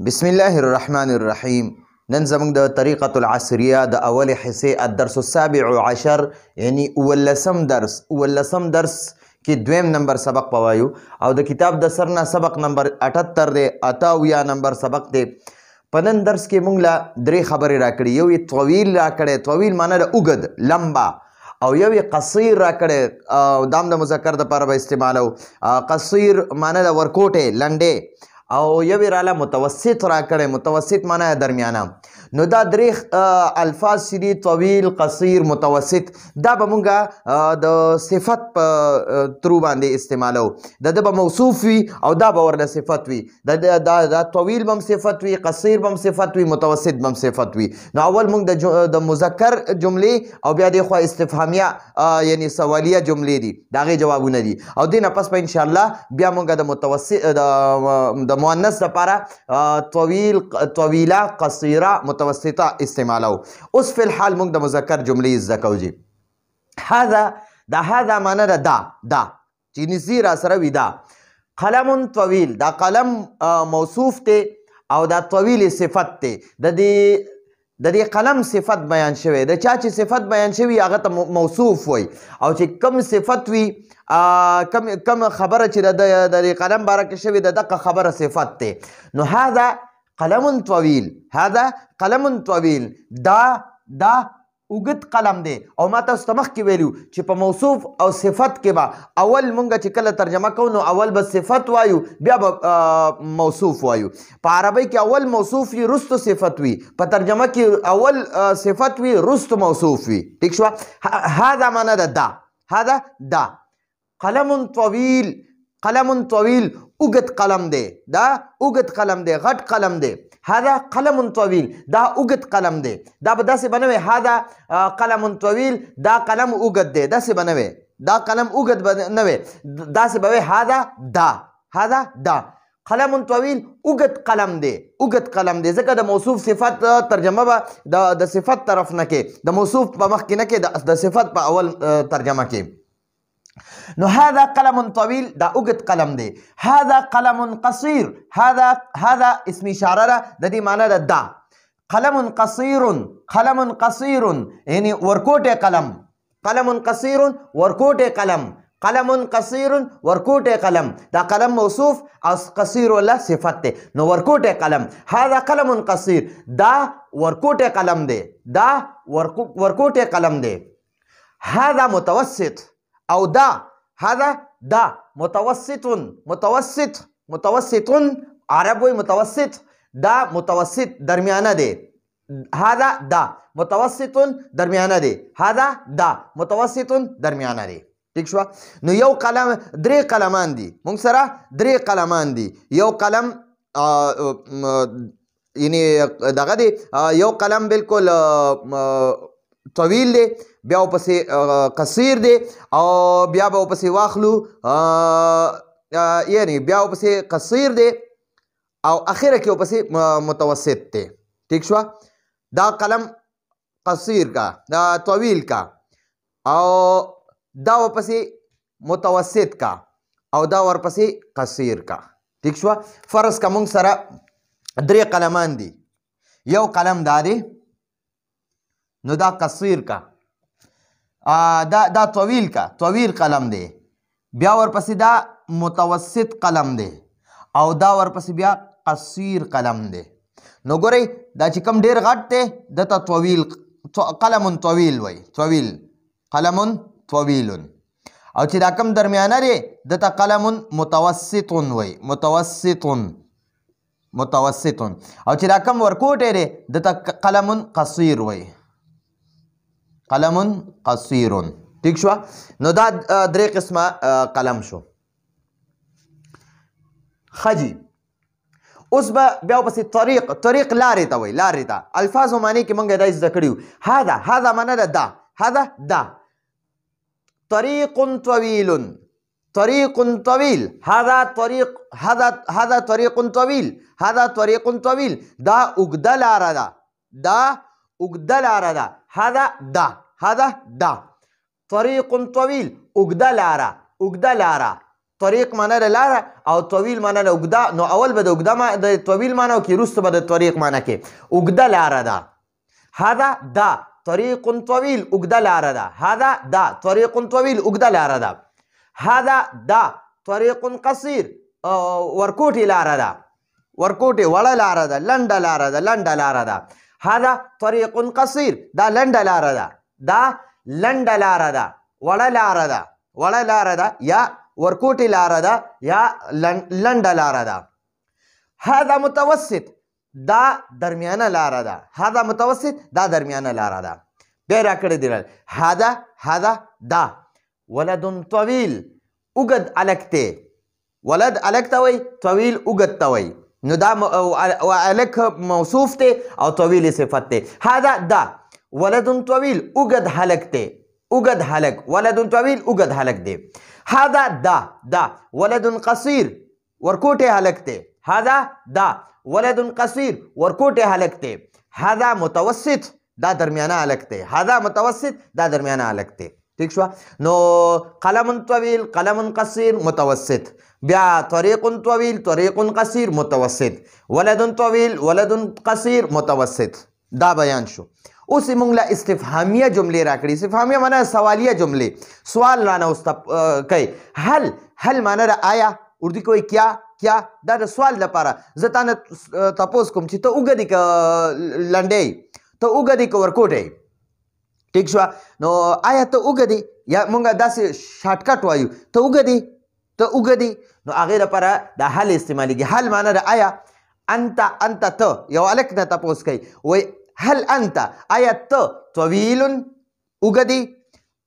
بسم الله الرحمن الرحیم. نن زموږ د طریقة العصریه د اول حصے الدرس السابع عشر یعنی اولسم درس کې دویم نمبر سبق پوایو او د کتاب د سرنا سبق نمبر 78 دی، 88 نمبر سبق دی. په نن درس کې موږ لا درې خبرې راکړي. یو یې طویل راکړی، طویل معنی د اوږد لمبا، او یو یې قصیر راکړی، دام د مذکر دپاره به استعمالو. قصیر معنی د ورکوټې لنډې، او یو یې راله متوسط راکړی، متوسط معنی درمیانه. نو دا درې الفاظ چې دي طویل، قصیر، متوسط، دا به مونږ د صفت په ترو باندې استعمالو. د ده به موصوف وي او دا به ورله صفت وي. دا طویل به هم صفت وي، قصیر به هم صفت وي، متوسط به هم صفت وي. نو اول مونږ د مذکر جملې او بیا دې خوا استفهامیه یعنی سوالیه جملې دي، د هغې جوابونه دي. او دې نه پس به انشاءالله بیا مونږ د متوسط د مؤنث لپاره طویل، طویله، قصیره، متوسطه استعمالو. اوس فی الحال موږ د مذکر جملې زده کوو. جی هذا، دا هذا معنی ده دا چې نږدې را سره وي. دا قلم طویل، دا قلم موصوف دی او دا طویل صفت دی. د دې قلم صفت بیان شوی، د چا چې صفت بیان شوی هغه ته موصوف وي، او چې کم صفت وي، کم خبره چې د قلم باره کې شوی د دغه خبره صفت دی. نو هذا قلم طویل، هذا قلم طویل، دا اوږد قلم دی. او ما تاسو ته مخکې ویلو چې په موصوف او صفت کې به اول مونږ چې کله ترجمه کوو نو اول به صفت وایو، بیا به موصوف وایو. په عربی کې اول موصوف وي رستو صفت وي، په ترجمه کې اول صفت وي رستو موصوف وي. ٹھیک شوه؟ هذا معنی ده دا، هذا دا قلم طویل، قلم طویل اوږد قلم دی، دا اوږد قلم دی، غټ قلم دی. هذا قلم طویل، دا اوږد قلم دی. دا به داسې به نه وي هذا قلم طویل، دا قلم اوږد دی، داسې به نه وي. دا قلم اوږد به نه وي، داسې به وي هذا دا، هذا دا قلم طویل اوږد قلم دی، اوږد قلم دی. ځکه د موصوف صفت ترجمه به د صفت طرف نه کې، د موصوف په مخ کې نه کې، د صفت په اول ترجمه کې. نو هذا قلم طویل، دا اوږد قلم دی. هذا قلم قصیر، هذا اسم اشاره ده، د دې معنی ده دا. قلم قصیر، قلم قصیر یعنی ورکوټی قلم، قلم قصیر ورکوټی قلم، قلم قصیر ورکوټی قلم. دا قلم موصوف او قصیر ولا صفت دی. نو ورکوټی قلم، هذا قلم قصیر، دا ورکوټی قلم دی، دا ورکوټی قلم دی. هذا متوسط، او دا هذا دا متوسط، متوسط عرب وی متوسط، دا متوسط درمیانه دی. هذا دا متوسط درمیانه دی، هذا دا متوسط درمیانه دی. ٹھیک شو؟ نو یو قلم، درې قلمان دي مونږ سره، درې قلمان دي. یو قلم یعنی دغه دی، یو قلم بالکل طویل دی، بیا ورپسې قصیر دی، او بیا به ورپسې واخلو یعنی بیا ورپسې قصیر دی، او اخره کې ورپسې متوسط دی. ٹھیک شوه؟ دا قلم قصیر کا، دا طویل کا، او دا ورپسې متوسط کا، او دا ورپسې قصیر کا. ٹھیک شوه؟ فرض که مونږ سره درې قلمان دي. یو قلم دا دی، نو دا قصیر کا، دا طویل کا، طویل قلم دی. بیا ورپسې دا متوسط قلم دی، او دا ورپسې بیا قصیر قلم دی. نو ګورئ دا چې کوم ډېر غټ دی دته طویل، قلم طویل وایي، طویل قلم طویل. او چې دا کوم درمیانه دی دته قلم متوسط وایي، متوسط، متوسط. او چې دا کوم ورکوټی دی دته قلم قصیر وایي، قلم قصیر. ٹھیک شو؟ نو دا درې قسمه قلم شو. خجی اوس به بیا ورپسې طریق لارې ته وایي، لارې ته. الفاظ و معنی کې مونږ دا زده کړي وو. هذا معنی ده دا، هذا دا طریق طویل، طریق طویل، هذا طریق، هذا طریق طویل، هذا طریق طویل. دا اوږده لاره ده، دا اوږده لاره ده. هذا دا طریق طویل، اوږده لاره، اوږده لاره. طریق معنا د لاره او طویل معنا د اوږده، نو اول به د اوږده د طویل معنا وکړي، وروسته به د طریق معنا کې اوږده لاره ده. هذا دا طریق طویل اوږده لاره ده. هذا دا طریق طویل اوږده لاره ده. هذا دا طریق قصیر ورکوټې لاره ده. ورکوټې وړه لاره ده، لنډه لاره ده، لنډه لاره ده. هذا طریق قصیر دا لنډه لاره ده. دا لنډه لاره ده، وړه لاره ده، وړه لاره ده یا ورکوټې لاره ده یا لنډه لاره ده. هذا متوسط دا درمیانه لاره ده. هذا متوسط دا درمیانه لاره ده. بیا راکړی دی هذا دا ولد طویل اوږد هلک دی. ولد هلک ته وایي، طویل اوږد ته وایي. نو دا هلک موصوف دی او طویل صفت دی. هذا دا ولد طویل اوږد هلک دی. اوږد هلک ولد طویل اوږد هلک دی. هذا دا ولد قصیر ورکوټې هلک دی. هذا دا ولد قصیر ورکوټې هلک دی. هذا متوسط دا درمیانه هلک دی. هذا متوسط دا درمیانه هلک دی. ٹھیک شو؟ نو قلم طویل قلم قصیر متوسط، بیا طریق طویل طریق قصیر متوسط، ولد طویل ولد قصیر متوسط. دا بیان شو. اوس موږ له استفهامیه جملې راکړي. استفهامیه معنا سوالیه جملې، سوال رانه اوس کوي. هل معنا د آیا، اردو کې وایي کیا، دا د سوال لپاره. زه تا نه تپوس کوم چې ته اوږدې که لنډې، ته اوږدې که ورکوټې. ٹھیک شو؟ نو آیا ته اوږدې، یا موږ داسې شارټکټ وایو ته اوږدې، نو هغې لپاره دا حل استعمالیږي. حل معنا د آیا. انت ته یو هلک نه تپوس کوي، وایي هل انت آیا ته طویل اوږدې؟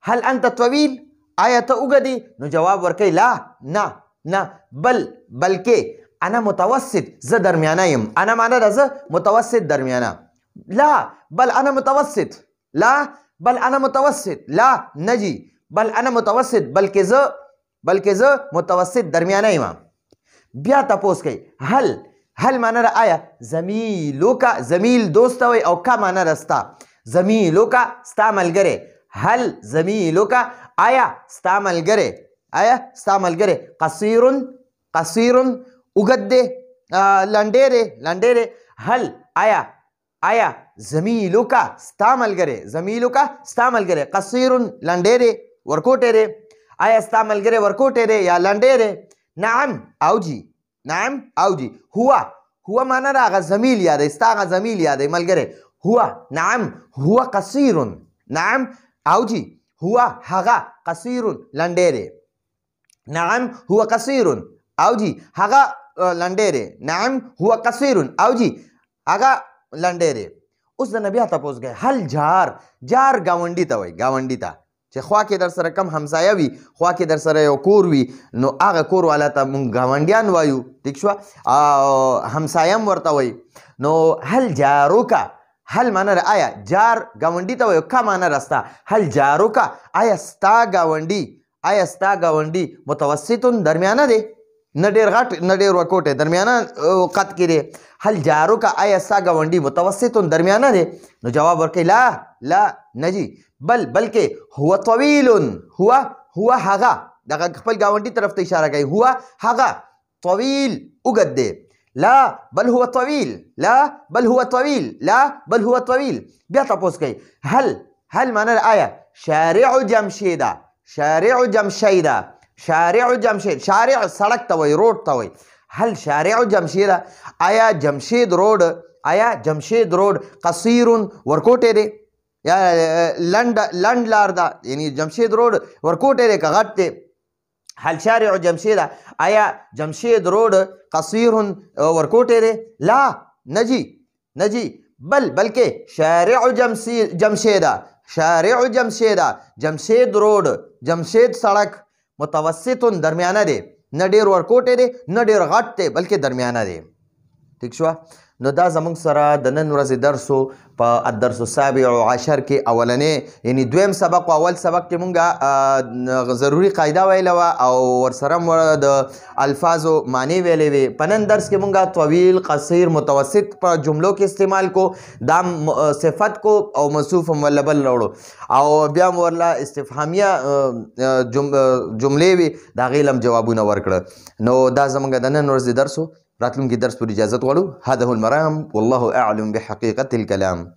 هل انت طویل آیا ته اوږدې؟ نو جواب ورکوي لا، نه، بلکې انا متوسط، زه درمیانه یم. انا معنا ده زه، متوسط درمیانه. لا بل انا متوسط، لا بل انا متوسط، لا نجي بل انا متوسط، بلکې زه متوسط درمیانه یم. بیا تپوس کوي هل معنا ده آیا. زمیل دوست ته وایي او کا معنا ده ستا. زمیلوکا ستا ملګری. هل زمیلوکا آیا ستا ملګری. قصیر اوږد دی، لنډې دی. هل آیا زمیلوکا ستا ملګری قصیر لنډې دی، ورکوټې دی. آیا ستا ملګری ورکوټې دی یا لنډې دی؟ نعم او جی. هو معنا ده هغه زمیل یادوي، ستا هغه زمیل یادوي، ملګری. هو قصیر. نعم او جی. هو هغه قصیر لنډې دی. نعم هو قصیر او جی هغه لنډې دی. نعم هو قصیر او جی هغه لنډې دی. اوس د نبی تپوس کوي هل جار ګاونډي ته وایي. ګاونډي ته چې خوا کې در سره کم همسایه وي، خوا کې در سره یو کور وي، نو هغه کور والا ته موږ ګاونډیان وایو. ٹھیک شوه؟ همسایه هم ورته وایي. نو هل جاروکا، هل معنا ده آیا. جار ګاونډي ته وایو، کا معنا رستا. هل جاروکا آیا ستا ګاونډي متوسطون درمیانه دی، نه ډېر غټ نه ډېر ورکوټی، درمیانه قد کې دی. هل جاروکا آیا ستا ګاونډي متوسطون درمیانه دی؟ نو جواب ورکوي لا نجي بلکې هو طویل. هو هغه، دغه خپل ګاونډي طرف ته اشاره کوي. هو هغه طویل اوږد دی. لا بل هو طویل. بیا تپوس کوي هل معنا ده آیا. شارع جمشید، شارع سړک ته وایي، روډ ته وایي. هل شارع جمشید آیا جمشید روډ قصیر ورکوټی دی یا لنډ لار ده، یعنی جمشید روډ ورکوټی دی که غټ دی. هل شارع جمشید آیا جمشید روډ قصیر ورکوټی دی؟ لا نجي بلکې جمشید روډ، جمشید سړک متوسط درمیانه دی، نه ډېر ورکوټی دی نه ډېر غټ دی، بلکې درمیانه دی. ټیک شو نو دا زموږ سره د نن ورځې درس په الدرس السابع عشر کې اولنې یعنی دویم سبق او اول سبق کې مونږه ضروري قاعده ویله وه او ورسره مو د الفاظو معنی ویلې وې په نن درس کې مونږه طویل قصیر متوسط په جملو کې استعمال کو دا صفت کو او موصوف هم ورله بل راوړو او بیا مو ورله استفهامیه جملې وي د هغې هم جوابونه ورکړه نو دا زمونږ د نن ورځې درس راتلونکي درس پر اجازت غواړو هذا هو المرام والله اعلم بحقيقة الكلام